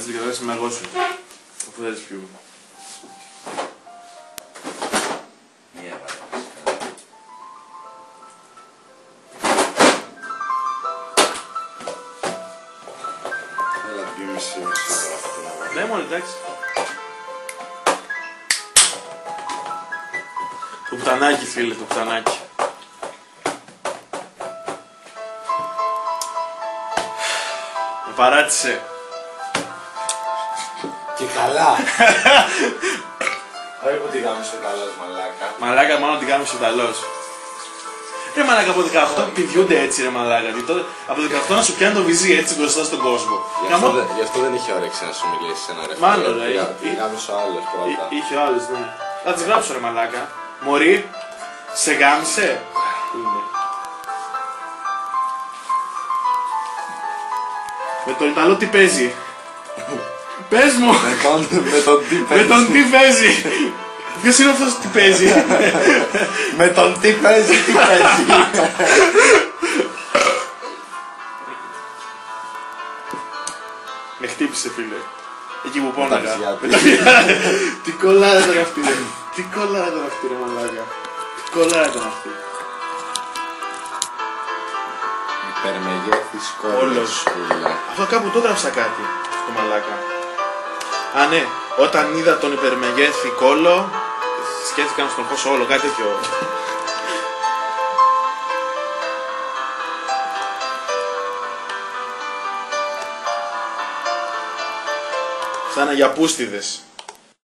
κάτσε λίγο, θα είμαι εγώ σου. Αφού δεν τις πιούμε. Μία βάρη. Έλα, 2,5 τώρα αυτό να βάλω. Ναι, μόνο εντάξει. Το πουτανάκι, φίλε, το πουτανάκι. Με παράτησε. Και καλά. Όχι που τη γάμισε ο καλός, μαλάκα. Μαλάκα, μόνο την κάνουμε στο ταλός. Ρε μαλάκα, από 18 πηδιούνται έτσι ρε μαλάκα. Από 18 να σου πιάνει το βυζί έτσι μπροστά στον κόσμο. Γι' αυτό δεν είχε όρεξη να σου μιλήσει ένα ρε. Μάλλον ρε. Γάμισε ο άλλος πρώτα. Είχε ο άλλος, ναι. Θα τις γράψω ρε μαλάκα. Μωρή, σε γάμισε. Με τον Ιταλό τι παίζει. Πες μου. Με τον τι παίζει. Ποιος είναι αυτός τι παίζει. Με τον τι παίζει, τι παίζει. Με χτύπησε φίλε. Εκεί που πόναγα. τα Τι κολλάρα ήταν αυτή ρε. Τι κολλάρα ήταν αυτή ρε μαλάκα. Τι κολλάρα ήταν αυτή. Υπερμεγέθης Όλος. κόλλος. Αυτό κάπου το έγραψα κάτι στο μαλάκα. Α ναι, όταν είδα τον υπερμεγέθη κόλλο σκέφτηκα να στον χώσω όλο, κάτι τέτοιο. Σαν για πούστιδες.